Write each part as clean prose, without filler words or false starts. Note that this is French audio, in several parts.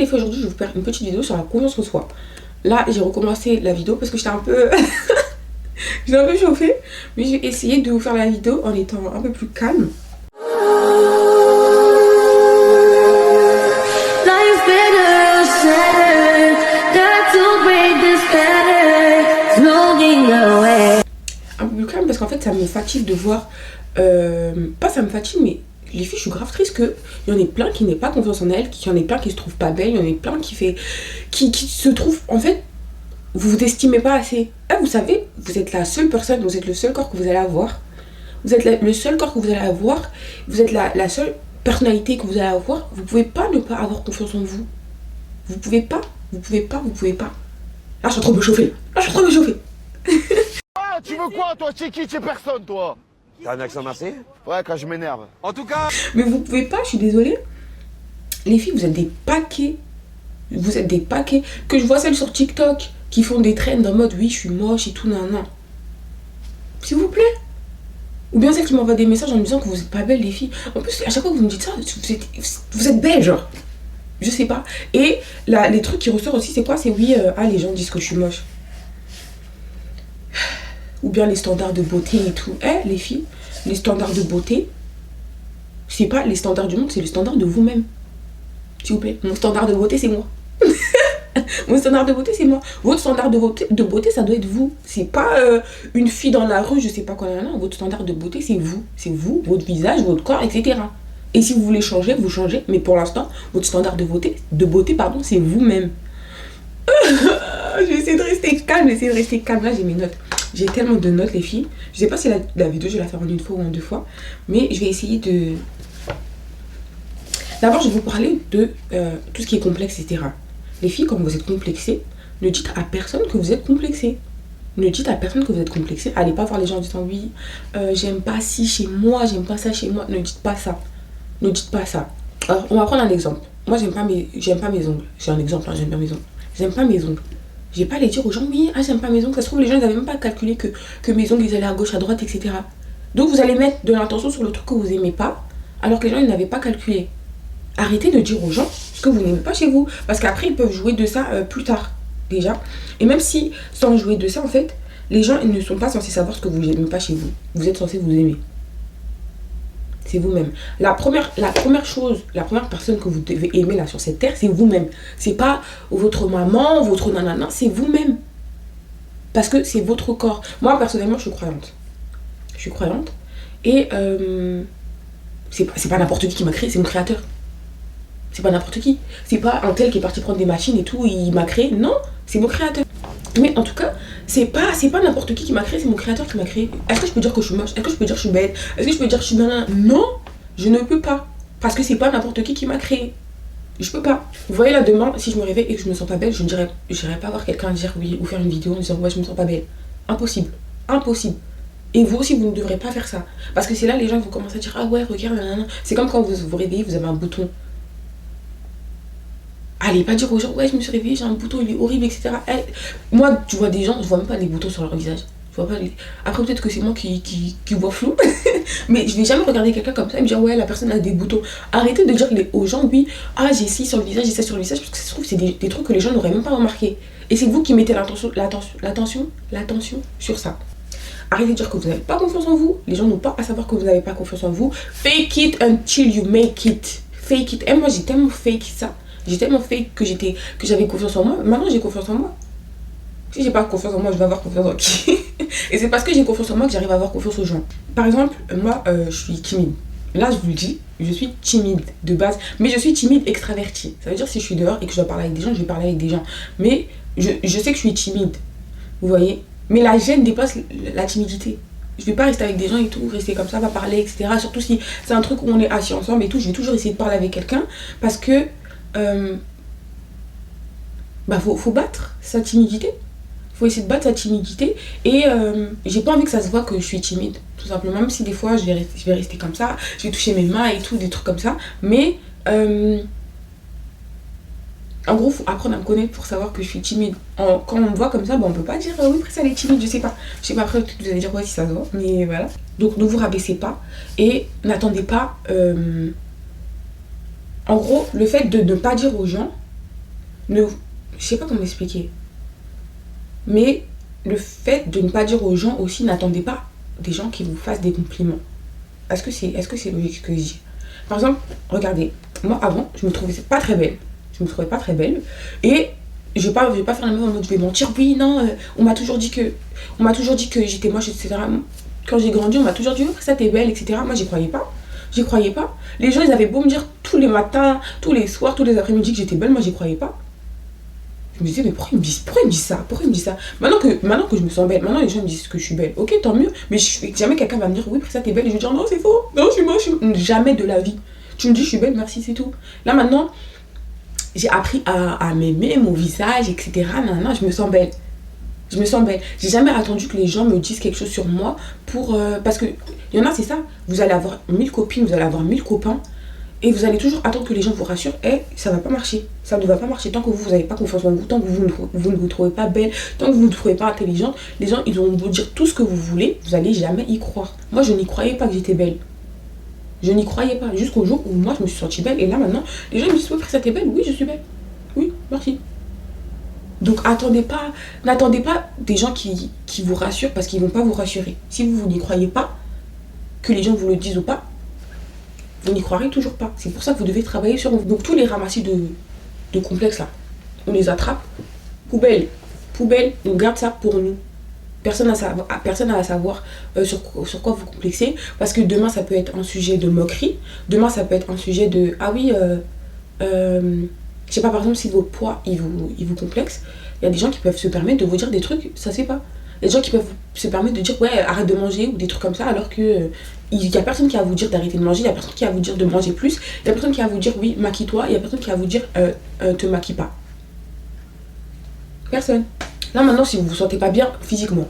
les filles, aujourd'hui je vais vous faire une petite vidéo sur la confiance en soi. Là j'ai recommencé la vidéo parce que j'étais un peu j'étais un peu chauffée, mais j'ai essayé de vous faire la vidéo en étant un peu plus calme. Un peu plus calme parce qu'en fait ça me fatigue de voir pas ça me fatigue, mais les filles, je suis grave triste qu'il y en ait plein qui n'aient pas confiance en elles, qu'il y en ait plein qui se trouvent pas belles, il y en ait plein qui se trouvent, en fait, vous vous estimez pas assez. Ah, vous savez, vous êtes la seule personne, vous êtes le seul corps que vous allez avoir. Vous êtes le seul corps que vous allez avoir. Vous êtes la seule personnalité que vous allez avoir. Vous pouvez pas ne pas avoir confiance en vous. Vous pouvez pas, vous pouvez pas, vous pouvez pas. Là, je suis en train de me chauffer. Là, je suis en train de me chauffer. Ah, tu veux quoi, toi? Tu es qui? Tu es personne, toi? T'as un accent marseillais? Ouais, quand je m'énerve. En tout cas... Mais vous pouvez pas, je suis désolée. Les filles, vous êtes des paquets. Vous êtes des paquets. Que je vois celles sur TikTok qui font des trends en mode oui, je suis moche et tout, non. S'il vous plaît. Ou bien celles qui m'envoient des messages en me disant que vous êtes pas belles, les filles. En plus, à chaque fois que vous me dites ça, vous êtes belles, genre. Je sais pas. Et là, les trucs qui ressortent aussi, c'est quoi? C'est oui, les gens disent que je suis moche. Ou bien les standards de beauté et tout. Les filles, les standards de beauté, c'est pas les standards du monde, c'est le standard de vous-même. S'il vous plaît. Mon standard de beauté, c'est moi. Mon standard de beauté, c'est moi. Votre standard de beauté, ça doit être vous. C'est pas une fille dans la rue, je sais pas quoi. Non. Votre standard de beauté, c'est vous. C'est vous, votre visage, votre corps, etc. Et si vous voulez changer, vous changez. Mais pour l'instant, votre standard de beauté, c'est vous-même. Je vais essayer de rester calme. Là, j'ai mes notes. J'ai tellement de notes, les filles. Je sais pas si la vidéo, je vais la faire en une fois ou en deux fois. Mais je vais essayer de... D'abord, je vais vous parler de tout ce qui est complexe, etc. Les filles, quand vous êtes complexées, ne dites à personne que vous êtes complexées. Ne dites à personne que vous êtes complexée. Allez pas voir les gens en disant oui, j'aime pas ci chez moi, j'aime pas ça chez moi. Ne dites pas ça. Ne dites pas ça. Alors, on va prendre un exemple. Moi, j'aime pas mes ongles. J'ai un exemple, hein, j'aime bien mes ongles. J'aime pas mes ongles. Je vais pas aller dire aux gens, oui, j'aime pas mes ongles. Ça se trouve, les gens n'avaient même pas calculé que mes ongles, ils allaient à gauche, à droite, etc. Donc, vous allez mettre de l'intention sur le truc que vous aimez pas, alors que les gens, ils n'avaient pas calculé. Arrêtez de dire aux gens ce que vous n'aimez pas chez vous. Parce qu'après, ils peuvent jouer de ça plus tard, déjà. Et même si, sans jouer de ça, en fait, les gens, ils ne sont pas censés savoir ce que vous n'aimez pas chez vous. Vous êtes censés vous aimer. C'est vous-même. La première personne que vous devez aimer là sur cette terre, c'est vous-même. C'est pas votre maman, votre nanana, c'est vous-même. Parce que c'est votre corps. Moi, personnellement, je suis croyante. Je suis croyante. Et c'est pas n'importe qui m'a créé, c'est mon créateur. C'est pas n'importe qui. C'est pas un tel qui est parti prendre des machines et tout, il m'a créé. Non, c'est mon créateur. Mais en tout cas, c'est pas n'importe qui m'a créé, c'est mon créateur qui m'a créé. Est-ce que je peux dire que je suis moche? Est-ce que je peux dire que je suis bête? Est-ce que je peux dire que je suis nanana? Non, je ne peux pas. Parce que c'est pas n'importe qui m'a créé. Je peux pas. Vous voyez là, demain, si je me réveille et que je me sens pas belle, je n'irai pas voir quelqu'un dire oui ou faire une vidéo en disant ouais, je me sens pas belle. Impossible. Impossible. Et vous aussi, vous ne devrez pas faire ça. Parce que c'est là les gens vont commencer à dire ah ouais, regarde, nanana. C'est comme quand vous vous réveillez, vous avez un bouton. Allez pas dire aux gens ouais, je me suis réveillée, j'ai un bouton, il est horrible, etc. Moi, tu vois des gens, je vois même pas les boutons sur leur visage. Je vois pas les... Après, peut-être que c'est moi qui vois flou. Mais je vais jamais regarder quelqu'un comme ça et me dire ouais, la personne a des boutons. Arrêtez de dire aux gens oui, j'ai ci sur le visage, j'ai ça sur le visage, parce que ça se trouve, c'est des trucs que les gens n'auraient même pas remarqué. Et c'est vous qui mettez l'attention sur ça. Arrêtez de dire que vous n'avez pas confiance en vous. Les gens n'ont pas à savoir que vous n'avez pas confiance en vous. Fake it until you make it. Fake it. Et moi, j'ai tellement fake ça. J'ai tellement fake que j'avais confiance en moi. Maintenant, j'ai confiance en moi. Si j'ai pas confiance en moi, je vais avoir confiance en qui? Et c'est parce que j'ai confiance en moi que j'arrive à avoir confiance aux gens. Par exemple, moi, je suis timide. Là, je vous le dis, je suis timide de base. Mais je suis timide extravertie. Ça veut dire si je suis dehors et que je dois parler avec des gens, je vais parler avec des gens. Mais je sais que je suis timide. Vous voyez? Mais la gêne dépasse la timidité. Je vais pas rester avec des gens et tout, rester comme ça, pas parler, etc. Surtout si c'est un truc où on est assis ensemble et tout, je vais toujours essayer de parler avec quelqu'un. Parce que faut battre sa timidité. Faut essayer de battre sa timidité. Et j'ai pas envie que ça se voit que je suis timide. Tout simplement, même si des fois je vais rester comme ça, je vais toucher mes mains et tout, des trucs comme ça. Mais en gros, faut apprendre à me connaître pour savoir que je suis timide. Quand on me voit comme ça, on peut pas dire oui, après ça elle est timide, je sais pas. Je sais pas, après vous allez dire ouais, si ça se voit, mais voilà. Donc ne vous rabaissez pas et n'attendez pas. En gros, le fait de ne pas dire aux gens je sais pas comment expliquer. Mais le fait de ne pas dire aux gens aussi, n'attendez pas des gens qui vous fassent des compliments. Est-ce que c'est logique ce que je dis? Par exemple, regardez, moi avant, je me trouvais pas très belle. Je me trouvais pas très belle. Et je vais pas faire la même en mode je vais mentir. Oui, non, on m'a toujours dit que j'étais moche, etc. Quand j'ai grandi, on m'a toujours dit, oh, ça t'es belle, etc. Moi, j'y croyais pas. J'y croyais pas. Les gens, ils avaient beau me dire tous les matins, tous les soirs, tous les après-midi que j'étais belle, moi, j'y croyais pas. Je me disais, mais pourquoi ils me disent ça? Pourquoi ils me disent ça? Maintenant que je me sens belle, maintenant les gens me disent que je suis belle. Ok, tant mieux. Mais jamais quelqu'un va me dire, oui, ça t'es belle. Et je vais dire, non, c'est faux. Non, je suis moche. Jamais de la vie. Tu me dis, je suis belle, merci, c'est tout. Là, maintenant, j'ai appris à m'aimer, mon visage, etc. Maintenant, je me sens belle. Je me sens belle. J'ai jamais attendu que les gens me disent quelque chose sur moi pour... parce que, il y en a, c'est ça. Vous allez avoir 1000 copines, vous allez avoir 1000 copains. Et vous allez toujours attendre que les gens vous rassurent. Et ça va pas marcher. Ça ne va pas marcher. Tant que vous n'avez pas confiance en vous, tant que vous ne vous trouvez pas belle, tant que vous ne vous trouvez pas intelligente, les gens, ils vont vous dire tout ce que vous voulez. Vous n'allez jamais y croire. Moi, je n'y croyais pas que j'étais belle. Je n'y croyais pas. Jusqu'au jour où moi, je me suis sentie belle. Et là, maintenant, les gens me disent, oui, ça t'es belle. Oui, je suis belle. Oui, merci. Donc, n'attendez pas des gens qui vous rassurent parce qu'ils ne vont pas vous rassurer. Si vous n'y croyez pas, que les gens vous le disent ou pas, vous n'y croirez toujours pas. C'est pour ça que vous devez travailler sur vous. Donc tous les ramassis de complexes là, on les attrape, poubelle, on garde ça pour nous. Personne n'a à savoir sur quoi vous complexez. Parce que demain ça peut être un sujet de moquerie. Demain ça peut être un sujet de ah oui, je sais pas, par exemple si votre poids il vous complexe, il y a des gens qui peuvent se permettre de vous dire des trucs, ça se fait pas. Il y a des gens qui peuvent se permettre de dire ouais arrête de manger ou des trucs comme ça alors que il y a personne qui va vous dire d'arrêter de manger, il y a personne qui va vous dire de manger plus, il y a personne qui va vous dire oui maquille-toi, il y a personne qui va vous dire te maquille pas. Personne. Là maintenant si vous vous sentez pas bien physiquement,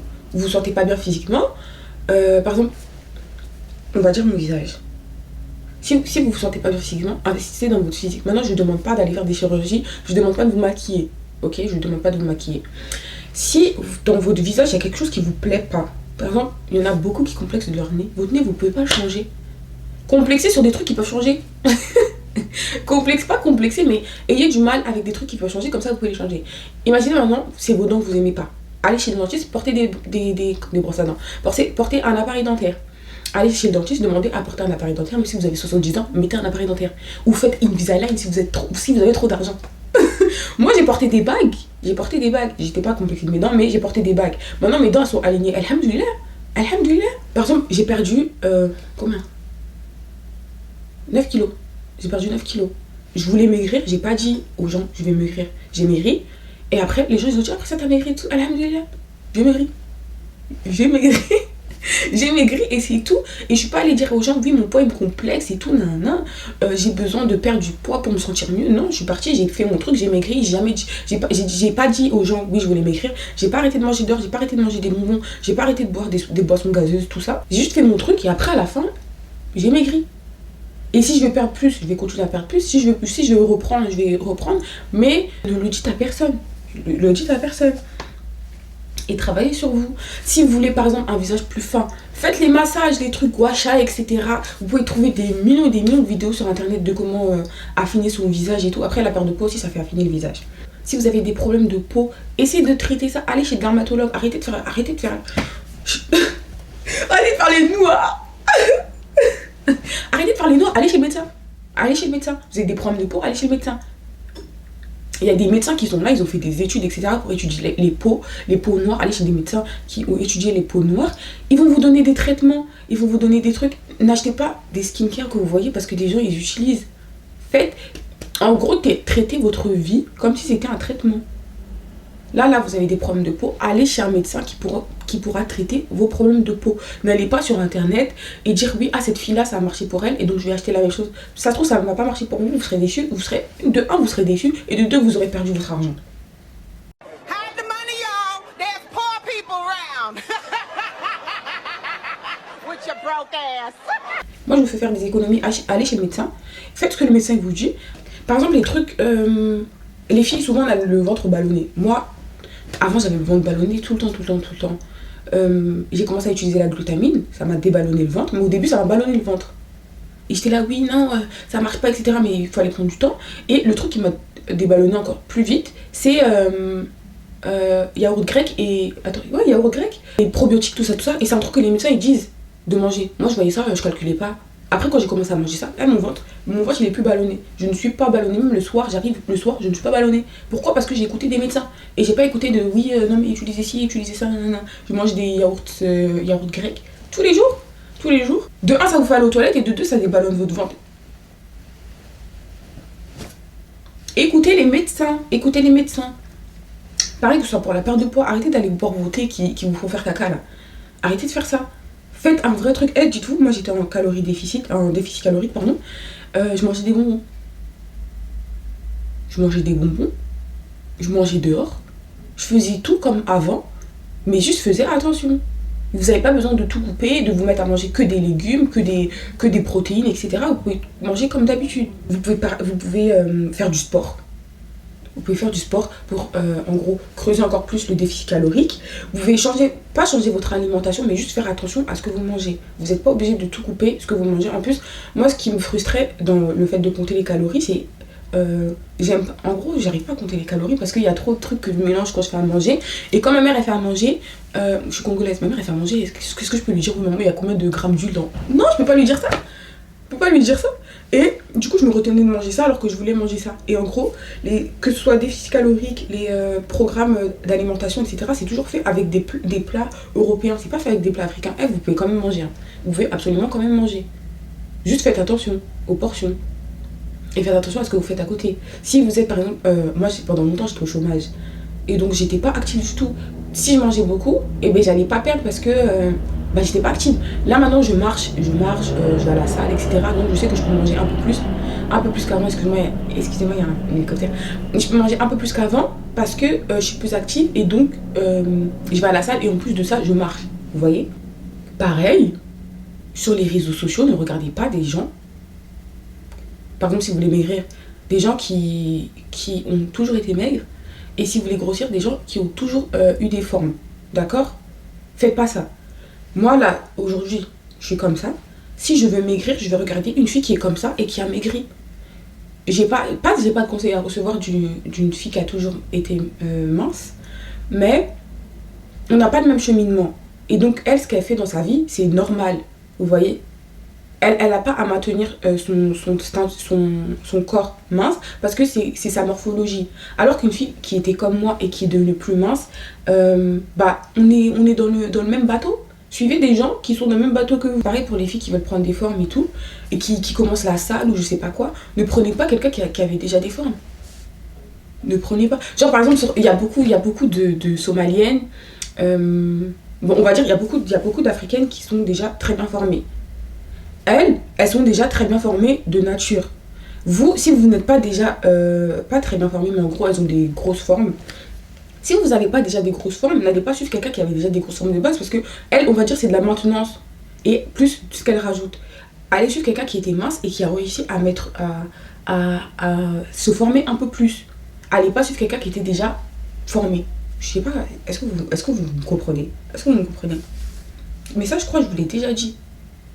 par exemple on va dire mon visage. Si vous vous sentez pas bien physiquement, investissez dans votre physique. Maintenant je ne demande pas d'aller faire des chirurgies, je ne demande pas de vous maquiller. Ok, je ne demande pas de vous maquiller. Si dans votre visage il y a quelque chose qui vous plaît pas, par exemple, il y en a beaucoup qui complexent de leur nez. Votre nez, vous pouvez pas le changer. Complexez sur des trucs qui peuvent changer. Pas complexer, mais ayez du mal avec des trucs qui peuvent changer, comme ça vous pouvez les changer. Imaginez maintenant, c'est vos dents que vous aimez pas. Allez chez le dentiste, portez des brosses à dents. Portez un appareil dentaire. Allez chez le dentiste, demandez à porter un appareil dentaire, même si vous avez 70 ans, mettez un appareil dentaire. Ou faites Invisalign si vous avez trop d'argent. Moi j'ai porté des bagues. J'étais pas complexée de mes dents, mais j'ai porté des bagues. Maintenant mes dents sont alignées. Alhamdoulilah. Par exemple, j'ai perdu combien 9 kilos. J'ai perdu 9 kilos. Je voulais maigrir, j'ai pas dit aux gens je vais maigrir. J'ai maigri. Et après, les gens ils ont dit après ça t'as maigri et tout. Alhamdoulilah. J'ai maigri. J'ai maigri et c'est tout. Et je suis pas allée dire aux gens oui mon poids il me complexe et tout, j'ai besoin de perdre du poids pour me sentir mieux. Non, je suis partie, j'ai fait mon truc, j'ai maigri, j'ai pas dit aux gens oui je voulais maigrir, j'ai pas arrêté de manger dehors, j'ai pas arrêté de manger des bonbons, j'ai pas arrêté de boire des boissons gazeuses, tout ça. J'ai juste fait mon truc et après à la fin, j'ai maigri. Et si je veux perdre plus, je vais continuer à perdre plus. Si je veux reprendre, je vais reprendre. Mais ne le dites à personne. Et travaillez sur vous. Si vous voulez par exemple un visage plus fin, faites les massages, les trucs gua sha, etc. Vous pouvez trouver des millions et des millions de vidéos sur internet de comment affiner son visage et tout. Après la perte de peau aussi ça fait affiner le visage. Si vous avez des problèmes de peau, essayez de traiter ça. Allez chez le dermatologue, arrêtez de faire allez de faire les noirs. Arrêtez de faire les noirs, allez chez le médecin. Vous avez des problèmes de peau, allez chez le médecin. Il y a des médecins qui sont là, ils ont fait des études, etc. pour étudier les peaux noires. Allez chez des médecins qui ont étudié les peaux noires. Ils vont vous donner des traitements, ils vont vous donner des trucs. N'achetez pas des skincare que vous voyez parce que des gens, ils utilisent. En gros, traitez votre vie comme si c'était un traitement. Là, vous avez des problèmes de peau. Allez chez un médecin qui pourra traiter vos problèmes de peau. N'allez pas sur internet et dire oui, cette fille-là, ça a marché pour elle et donc je vais acheter la même chose. Ça se trouve, ça ne va pas marcher pour vous, vous serez déçus. Vous serez déçus et de deux, vous aurez perdu votre argent. Moi, je vous fais faire des économies. Allez chez le médecin. Faites ce que le médecin vous dit. Par exemple, les trucs... les filles, souvent, elles ont le ventre ballonné. Moi, avant, j'avais le ventre ballonné tout le temps. J'ai commencé à utiliser la glutamine. Ça m'a déballonné le ventre. Mais au début, ça m'a ballonné le ventre. Et j'étais là, oui, non, ça marche pas, etc. Mais il fallait prendre du temps. Et le truc qui m'a déballonné encore plus vite, c'est yaourt grec et. Attends, ouais, yaourt grec. Et probiotiques, tout ça, tout ça. Et c'est un truc que les médecins ils disent de manger. Moi, je voyais ça, je calculais pas. Après, quand j'ai commencé à manger ça, là, mon ventre, il est plus ballonné. Je ne suis pas ballonnée, même le soir, j'arrive le soir, je ne suis pas ballonnée. Pourquoi? Parce que j'ai écouté des médecins. Et j'ai pas écouté de oui, non, mais utilisez ci, utilisez ça, nanana. Je mange des yaourts grecs tous les jours. Tous les jours. De un, ça vous fait aller aux toilettes, et de deux, ça déballonne votre ventre. Écoutez les médecins. Écoutez les médecins. Pareil que ce soit pour la perte de poids, arrêtez d'aller boire vos thés qui vous font faire caca là. Arrêtez de faire ça. Faites un vrai truc. Dites-vous, moi j'étais en déficit calorique, pardon. Je mangeais des bonbons. Je mangeais dehors. Je faisais tout comme avant, mais juste faisais attention. Vous n'avez pas besoin de tout couper, de vous mettre à manger que des légumes, que des protéines, etc. Vous pouvez manger comme d'habitude. Vous pouvez faire du sport. Vous pouvez faire du sport pour, en gros, creuser encore plus le déficit calorique. Vous pouvez pas changer votre alimentation, mais juste faire attention à ce que vous mangez. Vous n'êtes pas obligé de tout couper, ce que vous mangez. En plus, moi, ce qui me frustrait dans le fait de compter les calories, c'est... en gros, j'arrive pas à compter les calories parce qu'il y a trop de trucs que je mélange quand je fais à manger. Et quand ma mère, elle fait à manger, je suis congolaise, ma mère, elle fait à manger, qu'est-ce que je peux lui dire? Oui, maman, il y a combien de grammes d'huile dans... Non, je peux pas lui dire ça. Je peux pas lui dire ça. Et du coup, je me retenais de manger ça alors que je voulais manger ça. Et en gros, que ce soit déficit calorique, les programmes d'alimentation, etc., c'est toujours fait avec des plats européens. C'est pas fait avec des plats africains. Vous pouvez quand même manger. Hein. Vous pouvez absolument quand même manger. Juste faites attention aux portions. Et faites attention à ce que vous faites à côté. Si vous êtes, par exemple, moi, pendant longtemps, j'étais au chômage. Et donc, j'étais pas active du tout. Si je mangeais beaucoup, j'allais pas perdre parce que... j'étais pas active. Là maintenant je marche, je vais à la salle, etc. Donc je sais que je peux manger un peu plus qu'avant. Excusez-moi, il y a un hélicoptère. Je peux manger un peu plus qu'avant parce que je suis plus active et donc je vais à la salle et en plus de ça je marche. Vous voyez? Pareil, sur les réseaux sociaux, ne regardez pas des gens, par exemple si vous voulez maigrir, des gens qui ont toujours été maigres, et si vous voulez grossir, des gens qui ont toujours eu des formes. D'accord? Faites pas ça. Moi là, aujourd'hui, je suis comme ça. Si je veux maigrir, je vais regarder une fille qui est comme ça et qui a maigri. J'ai pas de conseil à recevoir d'une fille qui a toujours été mince, mais on n'a pas le même cheminement. Et donc elle, ce qu'elle fait dans sa vie, c'est normal. Vous voyez? Elle n'a pas à maintenir son corps mince parce que c'est sa morphologie. Alors qu'une fille qui était comme moi et qui est devenue plus mince, on est dans le même bateau. Suivez des gens qui sont dans le même bateau que vous. Pareil pour les filles qui veulent prendre des formes et tout, et qui commencent la salle ou je sais pas quoi. Ne prenez pas quelqu'un qui avait déjà des formes. Ne prenez pas. Genre par exemple, il y a beaucoup de Somaliennes. On va dire il y a beaucoup d'Africaines qui sont déjà très bien formées. Elles sont déjà très bien formées de nature. Vous, si vous n'êtes pas déjà pas très bien formées, mais en gros elles ont des grosses formes. Si vous n'avez pas déjà des grosses formes, n'allez pas suivre quelqu'un qui avait déjà des grosses formes de base parce que elle, on va dire, c'est de la maintenance et plus ce qu'elle rajoute. Allez suivre quelqu'un qui était mince et qui a réussi à se former un peu plus. Allez pas suivre quelqu'un qui était déjà formé. Je sais pas, est-ce que vous me comprenez? Est-ce que vous me comprenez? Mais ça, je crois que je vous l'ai déjà dit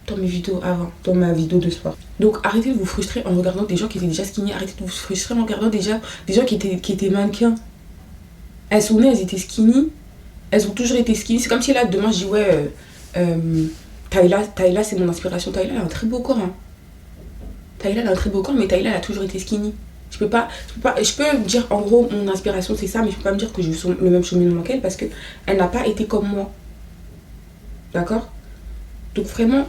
dans mes vidéos avant, dans ma vidéo de sport. Donc arrêtez de vous frustrer en regardant des gens qui étaient déjà skinny. Arrêtez de vous frustrer en regardant des gens qui étaient mannequins. Elles sont nées, elles étaient skinny. Elles ont toujours été skinny. C'est comme si là, demain, je dis ouais, Tayla, c'est mon inspiration. Tayla, elle a un très beau corps. Hein. Tayla, elle a un très beau corps, mais Tayla, elle a toujours été skinny. Je peux dire en gros, mon inspiration, c'est ça, mais je peux pas me dire que je suis le même cheminement qu'elle parce qu'elle n'a pas été comme moi. D'accord? Donc vraiment,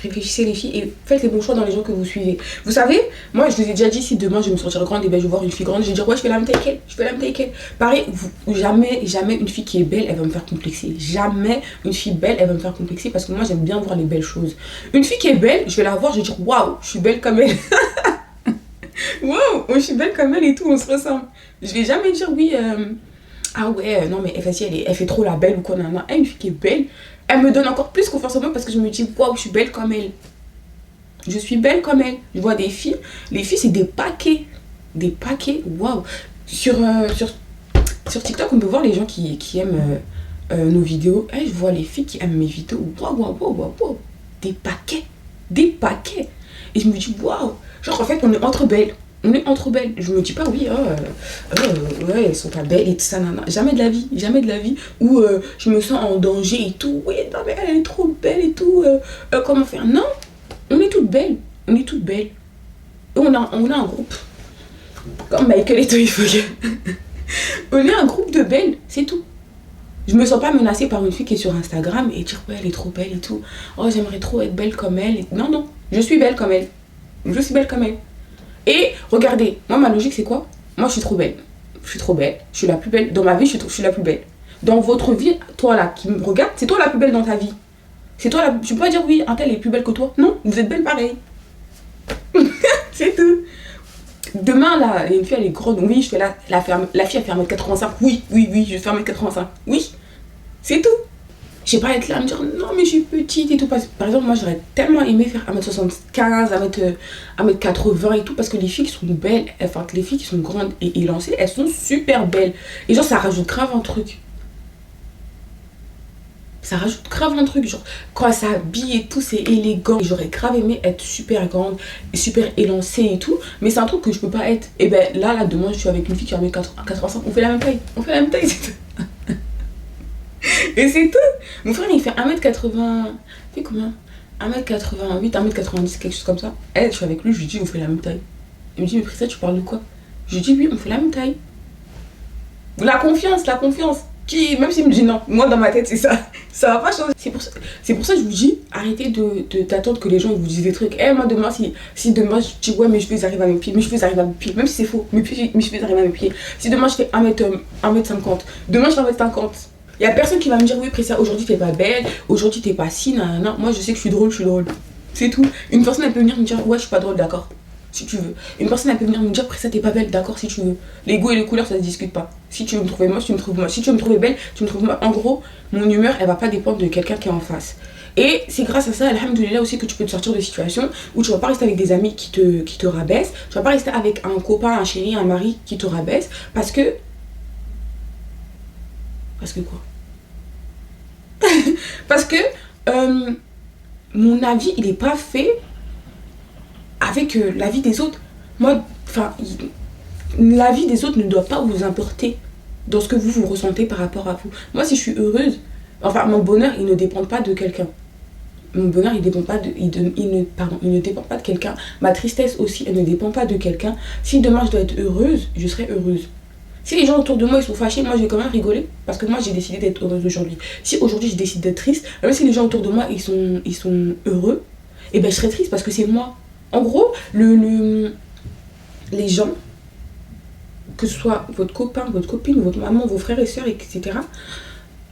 réfléchissez les filles et faites les bons choix dans les gens que vous suivez. Vous savez, moi je vous ai déjà dit, si demain je vais me sentir grande et je vais voir une fille grande, je vais dire ouais, je vais la même taille qu'elle. Pareil, jamais une fille qui est belle, elle va me faire complexer. Jamais une fille belle, elle va me faire complexer parce que moi j'aime bien voir les belles choses. Une fille qui est belle, je vais la voir, je vais dire waouh, je suis belle comme elle. Waouh, je suis belle comme elle et tout, on se ressemble. Je vais jamais dire oui, ah ouais, non mais vas-y, elle fait trop la belle ou quoi, non. Une fille qui est belle, elle me donne encore plus confiance en moi parce que je me dis waouh, je suis belle comme elle. Je suis belle comme elle. Je vois des filles, les filles c'est des paquets, waouh. Sur TikTok, on peut voir les gens qui aiment nos vidéos. Je vois les filles qui aiment mes vidéos, waouh, des paquets. Des paquets. Et je me dis, waouh. Genre, en fait, on est entre belles. On est entre belles. Je me dis pas, oui, ouais, elles sont pas belles et tout ça, non, non. Jamais de la vie, jamais de la vie. Où je me sens en danger et tout. Oui, non, mais elle est trop belle et tout. Comment faire? Non, on est toutes belles. On est toutes belles. Et on a un groupe. Comme Michael et Toy Fogg. On est un groupe de belles, c'est tout. Je me sens pas menacée par une fille qui est sur Instagram et dire, ouais, elle est trop belle et tout. Oh, j'aimerais trop être belle comme elle. Non, non, je suis belle comme elle. Je suis belle comme elle. Et regardez, moi ma logique c'est quoi? Moi je suis trop belle. Je suis trop belle. Je suis la plus belle. Dans ma vie, je suis la plus belle. Dans votre vie, toi là qui me regarde, c'est toi la plus belle dans ta vie. C'est toi la. Tu peux pas dire oui, un tel est plus belle que toi. Non, vous êtes belle pareil. C'est tout. Demain là, une fille elle est grande. Oui, je fais la fille elle fait 1m85. Oui, je fais 1m85. Oui, c'est tout. Je sais pas être là à me dire non mais je suis petite et tout. Par exemple moi j'aurais tellement aimé faire 1m75, 1m80 et tout parce que les filles qui sont belles, enfin les filles qui sont grandes et élancées, elles sont super belles. Et genre ça rajoute grave un truc. Ça rajoute grave un truc, genre quand elle s'habille et tout c'est élégant. J'aurais grave aimé être super grande, super élancée et tout. Mais c'est un truc que je peux pas être. Et ben là demain je suis avec une fille qui a 1m85, on fait la même taille. On fait la même taille, c'est tout. Et c'est tout. Mon frère il fait 1m80. Il fait combien? 1m88, 1m90, quelque chose comme ça. Elle, je suis avec lui, je lui dis on fait la même taille. Il me dit mais Prissa tu parles de quoi? Je lui dis oui on fait la même taille. La confiance, la confiance. Qui, même s'il me dit non, moi dans ma tête c'est ça. Ça va pas changer. C'est pour ça que je vous dis, arrêtez d'attendre que les gens vous disent des trucs. Eh moi demain si demain je dis ouais mes cheveux arrivent à mes pieds, mes cheveux arrivent à mes pieds, même si c'est faux, mes cheveux arrivent à mes pieds. Si demain je fais 1m50, demain je fais 1m50. Il y a personne qui va me dire oui Prissa aujourd'hui t'es pas belle, aujourd'hui t'es pas si, non. Moi je sais que je suis drôle. C'est tout. Une personne elle peut venir me dire ouais je suis pas drôle, d'accord, si tu veux. Une personne elle peut venir me dire Prissa t'es pas belle, d'accord, si tu veux. Les goûts et les couleurs ça se discute pas. Si tu veux me trouver moche, tu me trouves moche. Si tu veux me trouver belle, tu me trouves moche. En gros, mon humeur elle va pas dépendre de quelqu'un qui est en face. Et c'est grâce à ça, alhamdoulilah aussi, que tu peux te sortir de situations où tu vas pas rester avec des amis qui te rabaissent. Tu vas pas rester avec un copain, un chéri, un mari qui te rabaisse. Parce que quoi? Parce que mon avis il est pas fait avec la vie des autres. Moi, enfin, la vie des autres ne doit pas vous importer dans ce que vous ressentez par rapport à vous. Moi, si je suis heureuse, enfin, mon bonheur, il ne dépend pas de quelqu'un. Mon bonheur, il dépend pas il ne dépend pas de quelqu'un. Ma tristesse aussi, elle ne dépend pas de quelqu'un. Si demain je dois être heureuse, je serai heureuse. Si les gens autour de moi ils sont fâchés, moi je vais quand même rigoler parce que moi j'ai décidé d'être heureuse aujourd'hui. Si aujourd'hui je décide d'être triste, même si les gens autour de moi ils sont heureux, et ben je serai triste parce que c'est moi. En gros, les gens, que ce soit votre copain, votre copine, votre maman, vos frères et sœurs, etc.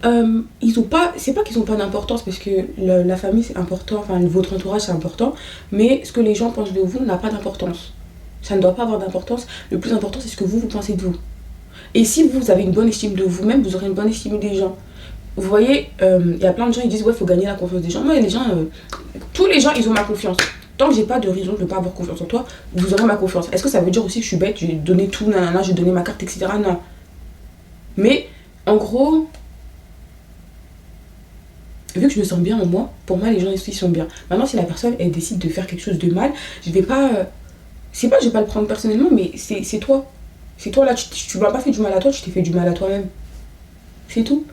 Ils ont pas, c'est pas qu'ils ont pas d'importance parce que la famille c'est important, enfin votre entourage c'est important, mais ce que les gens pensent de vous n'a pas d'importance. Ça ne doit pas avoir d'importance. Le plus important c'est ce que vous pensez de vous. Et si vous avez une bonne estime de vous-même, vous aurez une bonne estime des gens. Vous voyez, y a plein de gens qui disent ouais faut gagner la confiance des gens. Moi les gens, tous les gens ils ont ma confiance. Tant que j'ai pas de raison de ne pas avoir confiance en toi, vous aurez ma confiance. Est-ce que ça veut dire aussi que je suis bête, j'ai donné tout, nanana, j'ai donné ma carte, etc. Non. Mais en gros, vu que je me sens bien en moi, pour moi les gens ici sont bien. Maintenant si la personne elle décide de faire quelque chose de mal, je vais pas, c'est pas que je vais pas le prendre personnellement, mais c'est toi. C'est toi là, tu m'as pas fait du mal à toi, tu t'es fait du mal à toi-même. C'est tout.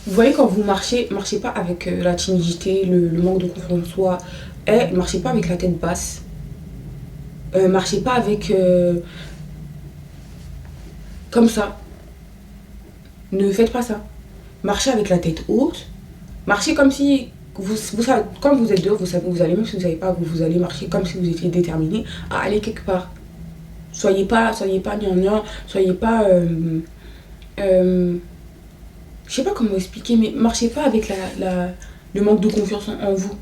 Vous voyez quand vous marchez pas avec la timidité, le manque de confiance en soi. Marchez pas avec la tête basse. Marchez pas avec comme ça. Ne faites pas ça. Marchez avec la tête haute. Marchez comme si vous savez, quand vous êtes dehors, vous savez, vous allez, même si vous savez pas, vous allez marcher comme si vous étiez déterminé à aller quelque part. Soyez pas gnangnan, soyez pas je sais pas comment expliquer, mais marchez pas avec le manque de confiance en vous.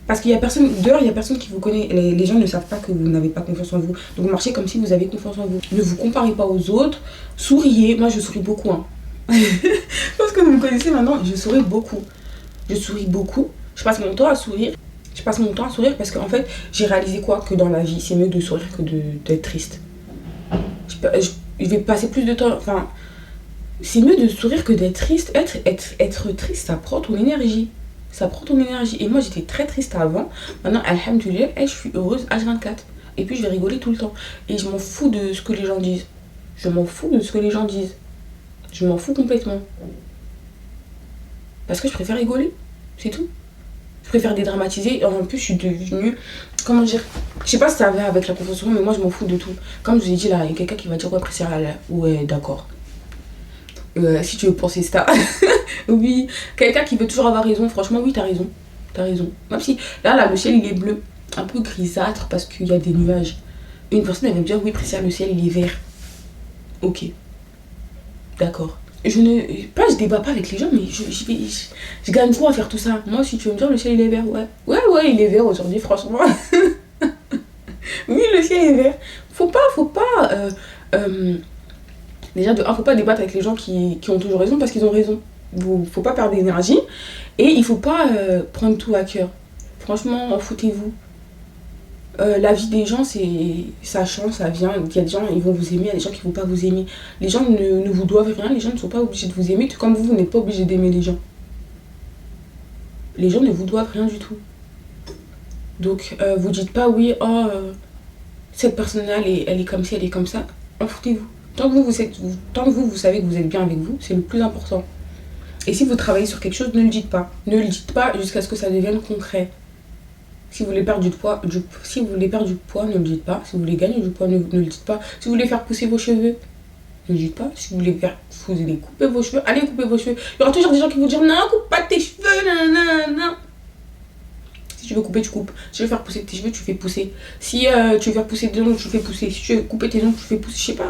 Parce qu'il y a personne, dehors il y a personne qui vous connaît, les gens ne savent pas que vous n'avez pas confiance en vous. Donc marchez comme si vous avez confiance en vous. Ne vous comparez pas aux autres, souriez, moi je souris beaucoup hein. Parce que vous me connaissez maintenant, je souris beaucoup. Je souris beaucoup, je passe mon temps à sourire. Je passe mon temps à sourire parce qu'en fait j'ai réalisé quoi, que dans la vie c'est mieux de sourire que d'être triste. Je vais passer plus de temps, enfin c'est mieux de sourire que d'être triste. Être triste ça prend ton énergie. Ça prend ton énergie. Et moi, j'étais très triste avant. Maintenant, alhamdoulilah, je suis heureuse H24. Et puis, je vais rigoler tout le temps. Et je m'en fous de ce que les gens disent. Je m'en fous de ce que les gens disent. Je m'en fous complètement. Parce que je préfère rigoler. C'est tout. Je préfère dédramatiser. Et en plus, je suis devenue... Comment dire? Je sais pas si ça va avec la confiance en moi, mais moi, je m'en fous de tout. Comme je vous ai dit là, il y a quelqu'un qui va dire ouais, Priscilla, ouais, d'accord. Si tu veux penser ça. Oui. Quelqu'un qui veut toujours avoir raison. Franchement, oui, t'as raison. T'as raison. Même si, là, le ciel, il est bleu. Un peu grisâtre parce qu'il y a des nuages. Une personne, elle va me dire oui, Priscilla, le ciel, il est vert. Ok. D'accord. Je débat pas avec les gens, mais je gagne trop à faire tout ça. Moi, si tu veux me dire le ciel il est vert, ouais. Ouais, il est vert aujourd'hui, franchement. Oui, le ciel est vert. Faut pas. Déjà, faut pas débattre avec les gens qui ont toujours raison parce qu'ils ont raison. Faut pas perdre d'énergie. Et il faut pas prendre tout à cœur. Franchement, foutez-vous. La vie des gens, ça change, ça vient. Il y a des gens, ils vont vous aimer, il y a des gens qui ne vont pas vous aimer. Les gens ne vous doivent rien, les gens ne sont pas obligés de vous aimer, tout comme vous n'êtes pas obligé d'aimer les gens. Les gens ne vous doivent rien du tout. Donc, vous dites pas, oui, cette personne-là, elle est comme ci, elle est comme ça. En foutez-vous. Tant que vous savez que vous êtes bien avec vous, c'est le plus important. Et si vous travaillez sur quelque chose, ne le dites pas. Ne le dites pas jusqu'à ce que ça devienne concret. Si vous voulez perdre du poids, ne le dites pas. Si vous voulez gagner du poids, ne le dites pas. Si vous voulez faire pousser vos cheveux, ne le dites pas. Si vous voulez couper vos cheveux, allez couper vos cheveux. Il y aura toujours des gens qui vont dire non, coupe pas tes cheveux, non. Si tu veux couper, tu coupes. Si tu veux faire pousser tes cheveux, tu fais pousser. Si tu veux faire pousser tes ongles, tu fais pousser. Si tu veux couper tes ongles, tu fais pousser. Je sais pas.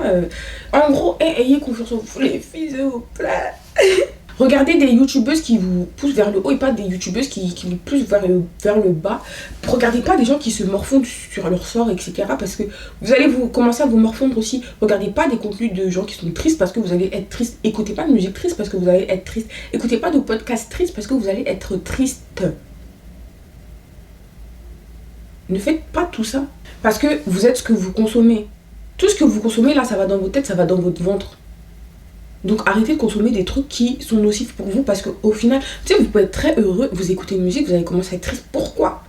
En gros, ayez confiance en vous, les filles, s'il vous plaît. Regardez des youtubeuses qui vous poussent vers le haut et pas des youtubeuses qui vous poussent vers le bas. Regardez pas des gens qui se morfondent sur leur sort, etc. Parce que vous allez commencer à vous morfondre aussi. Regardez pas des contenus de gens qui sont tristes parce que vous allez être triste. Écoutez pas de musique triste parce que vous allez être triste. Écoutez pas de podcast triste parce que vous allez être triste. Ne faites pas tout ça. Parce que vous êtes ce que vous consommez. Tout ce que vous consommez là, ça va dans votre tête, ça va dans votre ventre. Donc arrêtez de consommer des trucs qui sont nocifs pour vous parce qu'au final, tu sais, vous pouvez être très heureux, vous écoutez une musique, vous allez commencer à être triste. Pourquoi?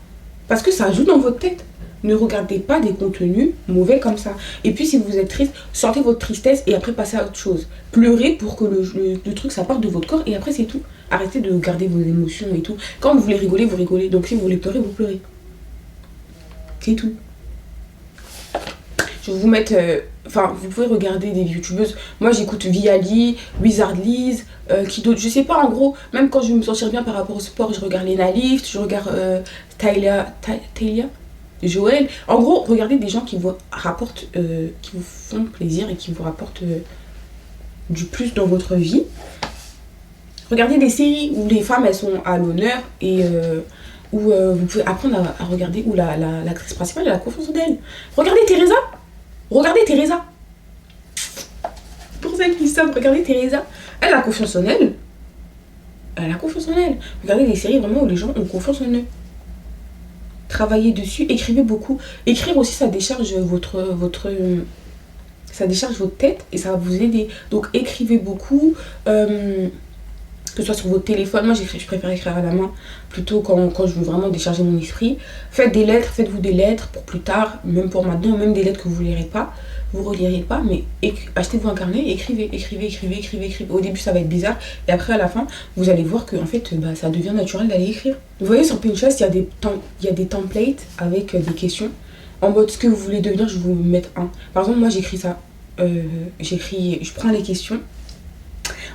Parce que ça joue dans votre tête. Ne regardez pas des contenus mauvais comme ça. Et puis si vous êtes triste, sortez votre tristesse et après passez à autre chose. Pleurez pour que le truc ça parte de votre corps et après c'est tout. Arrêtez de garder vos émotions et tout. Quand vous voulez rigoler, vous rigolez. Donc si vous voulez pleurer, vous pleurez. C'est tout. Je vais vous mettre... vous pouvez regarder des youtubeuses. Moi, j'écoute Viali, Wizard Liz, qui d'autre. Je sais pas, en gros, même quand je veux me sentir bien par rapport au sport, je regarde Lena Lift, je regarde Talia, Joël. En gros, regardez des gens qui vous rapportent, qui vous font plaisir et qui vous rapportent du plus dans votre vie. Regardez des séries où les femmes, elles sont à l'honneur et... où vous pouvez apprendre à regarder où l'actrice principale elle a confiance en elle. Regardez Teresa. Pour celles qui savent, regardez Teresa. Elle a confiance en elle. Regardez des séries vraiment où les gens ont confiance en eux. Travaillez dessus, écrivez beaucoup. Écrire aussi, ça décharge ça décharge votre tête et ça va vous aider. Donc écrivez beaucoup. Que ce soit sur votre téléphone, moi je préfère écrire à la main plutôt quand je veux vraiment décharger mon esprit. Faites-vous des lettres pour plus tard, même pour maintenant, même des lettres que vous relirez pas, mais achetez-vous un carnet, écrivez. Au début ça va être bizarre et après à la fin vous allez voir que en fait ça devient naturel d'aller écrire. Vous voyez sur Pinterest il y a des templates avec des questions en mode ce que vous voulez devenir, je vais vous mettre un. Par exemple moi j'écris ça, je prends les questions.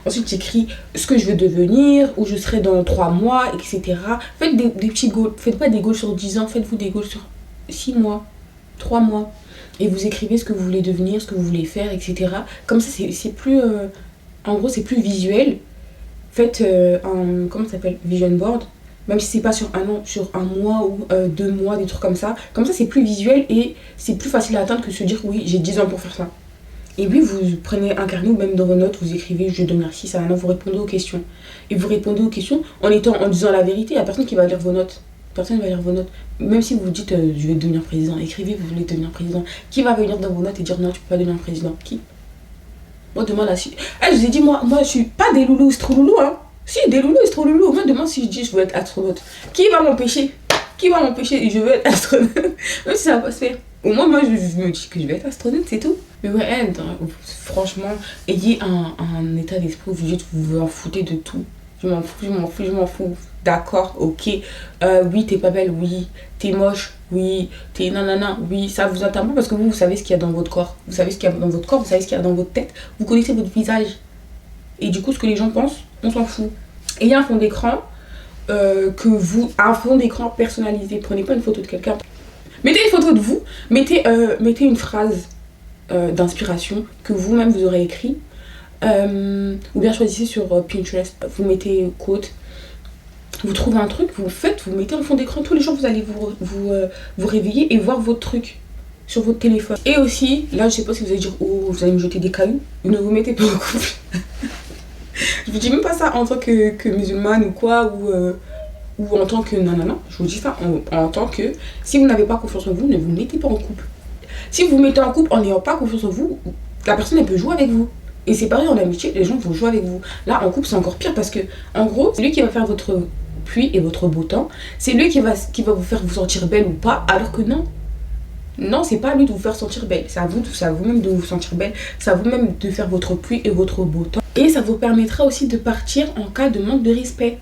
Ensuite, j'écris ce que je veux devenir, où je serai dans 3 mois, etc. Faites des petits goals. Faites pas des goals sur 10 ans, faites-vous des goals sur 6 mois, 3 mois. Et vous écrivez ce que vous voulez devenir, ce que vous voulez faire, etc. Comme ça, c'est plus... en gros, c'est plus visuel. Faites un... Comment ça s'appelle? Vision board. Même si c'est pas sur un an, sur un mois ou 2 mois, des trucs comme ça. Comme ça, c'est plus visuel et c'est plus facile à atteindre que de se dire oui, j'ai 10 ans pour faire ça. Et puis vous prenez un carnet ou même dans vos notes, vous écrivez je vais devenir ci, ça, vous répondez aux questions. Et vous répondez aux questions en disant la vérité. Il n'y a personne qui va lire vos notes. Personne ne va lire vos notes. Même si vous dites je vais devenir président, écrivez vous voulez devenir président. Qui va venir dans vos notes et dire non tu peux pas devenir président? Qui? Moi demain là, je vous ai dit moi je suis pas des loulous, c'est trop loulou hein. Si, des loulous, astroloulous. Moi, demain, si je dis je veux être astronaute, qui va m'empêcher? Qui va m'empêcher? Je veux être astronaute. Même si ça va pas se faire. Au moins, moi, je me dis que je vais être astronaute, c'est tout. Mais ouais, franchement, ayez un état d'esprit où vous dites vous vous en foutez de tout. Je m'en fous, je m'en fous, je m'en fous. D'accord, ok. Oui, t'es pas belle, oui. T'es moche, oui. T'es nanana, oui. Ça vous atteint pas parce que vous savez ce qu'il y a dans votre corps. Vous savez ce qu'il y a dans votre corps, vous savez ce qu'il y a dans votre tête. Vous connaissez votre visage. Et du coup, ce que les gens pensent, on s'en fout. Et il y a un fond d'écran un fond d'écran personnalisé. Prenez pas une photo de quelqu'un. Mettez une photo de vous. Mettez une phrase d'inspiration que vous-même vous aurez écrit. Ou bien choisissez sur Pinterest. Vous mettez quote. Vous trouvez un truc, vous mettez en fond d'écran. Tous les jours, vous allez vous réveiller et voir votre truc sur votre téléphone. Et aussi, là, je sais pas si vous allez dire, oh, vous allez me jeter des cailloux. Ne vous mettez pas en couple. Je vous dis même pas ça en tant que musulmane ou quoi, ou en tant que... Non, non, non. Je vous dis ça en tant que... Si vous n'avez pas confiance en vous, ne vous mettez pas en couple. Si vous mettez en couple en n'ayant pas confiance en vous, la personne, elle peut jouer avec vous. Et c'est pareil en amitié, les gens vont jouer avec vous. Là, en couple, c'est encore pire parce que, en gros, c'est lui qui va faire votre pluie et votre beau temps. C'est lui qui va vous faire vous sentir belle ou pas, alors que non. Non, c'est pas à lui de vous faire sentir belle. C'est à vous-même de vous sentir belle. C'est à vous-même de faire votre pluie et votre beau temps. Et ça vous permettra aussi de partir en cas de manque de respect.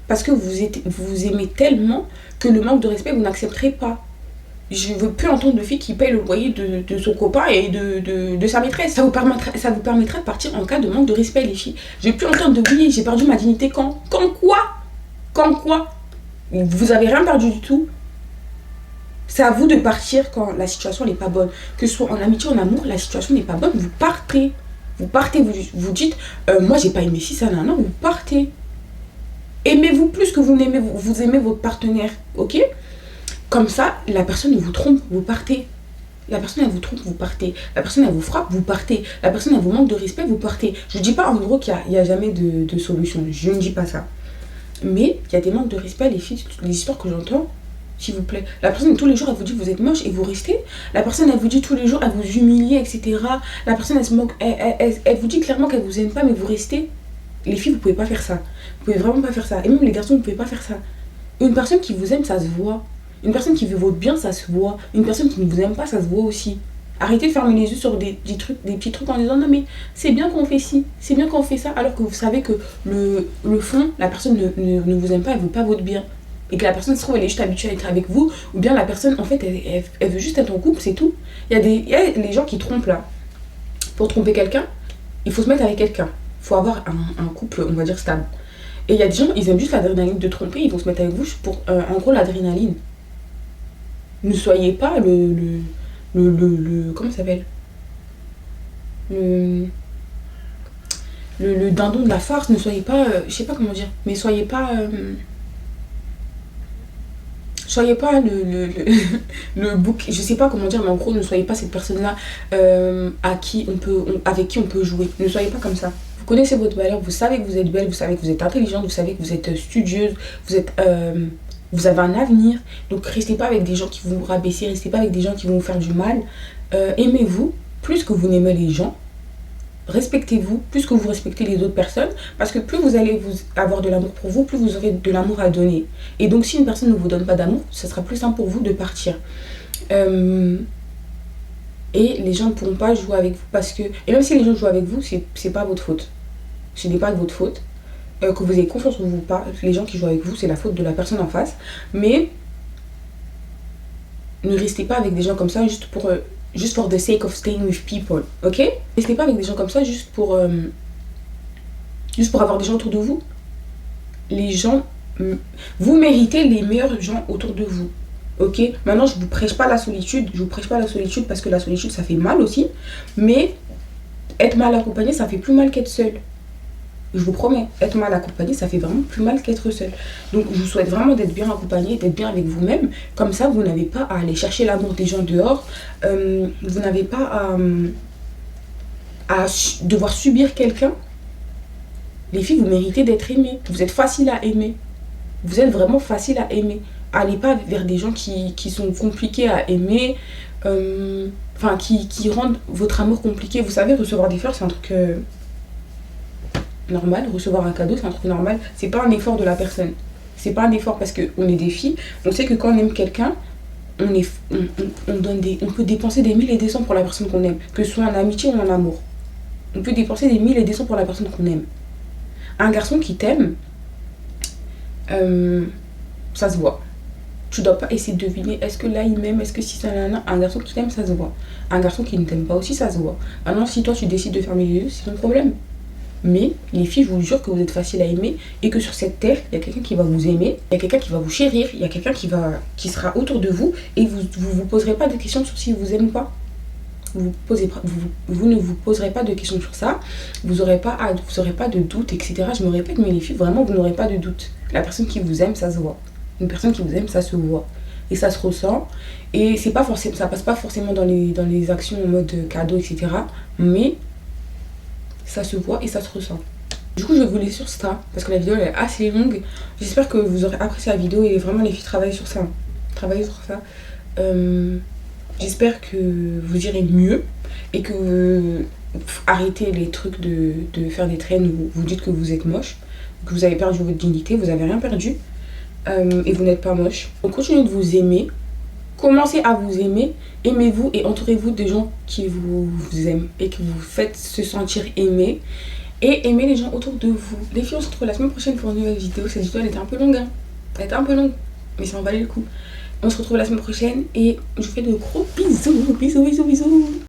Parce que vous aimez tellement que le manque de respect, vous n'accepterez pas. Je ne veux plus entendre de filles qui payent le loyer de son copain et de sa maîtresse. Ça vous permettra de partir en cas de manque de respect, les filles. Je ne veux plus entendre de oui, j'ai perdu ma dignité quand? Quand quoi? Quand quoi? Vous avez rien perdu du tout. C'est à vous de partir quand la situation n'est pas bonne. Que ce soit en amitié ou en amour, la situation n'est pas bonne, vous partez. Vous partez, vous dites, moi j'ai pas aimé si ça, non, vous partez. Aimez-vous plus que vous n'aimez, vous aimez votre partenaire, ok? Comme ça, la personne elle vous trompe, vous partez. La personne elle vous trompe, vous partez. La personne elle vous frappe, vous partez. La personne elle vous manque de respect, vous partez. Je ne dis pas en gros qu'il n'y a jamais de solution, je ne dis pas ça. Mais il y a des manques de respect, les filles, les histoires que j'entends, s'il vous plaît. La personne tous les jours elle vous dit vous êtes moche et vous restez. La personne elle vous dit tous les jours elle vous humilie, etc. La personne elle se moque, elle vous dit clairement qu'elle vous aime pas mais vous restez. Les filles vous pouvez pas faire ça. Vous pouvez vraiment pas faire ça. Et même les garçons vous pouvez pas faire ça. Une personne qui vous aime ça se voit. Une personne qui veut votre bien ça se voit. Une personne qui ne vous aime pas ça se voit aussi. Arrêtez de fermer les yeux sur des petits trucs en disant non mais c'est bien qu'on fait ci, c'est bien qu'on fait ça alors que vous savez que le fond, la personne ne vous aime pas, elle veut pas votre bien. Et que la personne se trouve elle est juste habituée à être avec vous, ou bien la personne en fait elle veut juste être en couple, c'est tout. Il y a les gens qui trompent là. Pour tromper quelqu'un, il faut se mettre avec quelqu'un. Il faut avoir un couple, on va dire, stable. Et il y a des gens, ils aiment juste l'adrénaline de tromper, ils vont se mettre avec vous pour en gros l'adrénaline. Ne soyez pas comment ça s'appelle, le dindon de la farce, ne soyez pas, je sais pas comment dire, mais soyez pas le bouc, je sais pas comment dire, mais en gros ne soyez pas cette personne là avec qui on peut jouer. Ne soyez pas comme ça. Vous connaissez votre valeur, vous savez que vous êtes belle, vous savez que vous êtes intelligente, vous savez que vous êtes studieuse, vous avez un avenir. Donc restez pas avec des gens qui vont vous rabaisser, restez pas avec des gens qui vont vous faire du mal. Aimez-vous plus que vous n'aimez les gens. Respectez-vous plus que vous respectez les autres personnes, parce que plus vous allez avoir de l'amour pour vous, plus vous aurez de l'amour à donner. Et donc si une personne ne vous donne pas d'amour, ce sera plus simple pour vous de partir. Et les gens ne pourront pas jouer avec vous parce que... Et même si les gens jouent avec vous, c'est pas votre faute. Ce n'est pas de votre faute. Que vous ayez confiance en vous ou pas, les gens qui jouent avec vous, c'est la faute de la personne en face. Mais ne restez pas avec des gens comme ça juste for the sake of staying with people, ok? Restez pas avec des gens comme ça juste pour avoir des gens autour de vous. Les gens, vous méritez les meilleurs gens autour de vous, ok? Maintenant, je vous prêche pas la solitude, parce que la solitude, ça fait mal aussi. Mais être mal accompagné, ça fait plus mal qu'être seul. Je vous promets, être mal accompagné, ça fait vraiment plus mal qu'être seul. Donc, je vous souhaite vraiment d'être bien accompagné, d'être bien avec vous-même. Comme ça, vous n'avez pas à aller chercher l'amour des gens dehors. Vous n'avez pas à devoir subir quelqu'un. Les filles, vous méritez d'être aimées. Vous êtes facile à aimer. Vous êtes vraiment facile à aimer. Allez pas vers des gens qui sont compliqués à aimer. Qui rendent votre amour compliqué. Vous savez, recevoir des fleurs, c'est un truc... normal. Recevoir un cadeau, c'est un truc normal. C'est pas un effort de la personne. C'est pas un effort parce qu'on est des filles. On sait que quand on aime quelqu'un, on peut dépenser des mille et des cents pour la personne qu'on aime, que ce soit en amitié ou en amour. On peut dépenser des mille et des cents pour la personne qu'on aime. Un garçon qui t'aime, ça se voit. Tu dois pas essayer de deviner, est-ce que là il m'aime, est-ce que si ça là. Un garçon qui t'aime, ça se voit. Un garçon qui ne t'aime pas aussi, ça se voit. Maintenant, si toi tu décides de fermer les yeux, c'est ton problème. Mais les filles, je vous jure que vous êtes facile à aimer et que sur cette terre, il y a quelqu'un qui va vous aimer, il y a quelqu'un qui va vous chérir, il y a quelqu'un qui sera autour de vous et vous poserez pas de questions sur s'il vous aime ou pas. Vous ne vous poserez pas de questions sur ça, vous n'aurez pas de doute, etc. Je me répète, mais les filles, vraiment, vous n'aurez pas de doute. La personne qui vous aime, ça se voit. Une personne qui vous aime, ça se voit. Et ça se ressent. Et c'est pas forcément, ça passe pas forcément dans les actions en mode cadeau, etc. Mais ça se voit et ça se ressent. Du coup, je vais vous laisser sur ça, parce que la vidéo elle est assez longue. J'espère que vous aurez apprécié la vidéo et vraiment les filles travaillent sur ça. J'espère que vous irez mieux et que vous arrêtez les trucs de faire des traînes où vous dites que vous êtes moche, que vous avez perdu votre dignité, vous avez rien perdu et vous n'êtes pas moche. Donc continuez de vous aimer, commencez à vous aimer, aimez-vous et entourez-vous de gens qui vous aiment et qui vous faites se sentir aimé et aimez les gens autour de vous. Les filles, on se retrouve la semaine prochaine pour une nouvelle vidéo. Cette vidéo elle était un peu longue, hein. Elle était un peu longue, mais ça en valait le coup. On se retrouve la semaine prochaine et je vous fais de gros bisous, bisous, bisous, bisous.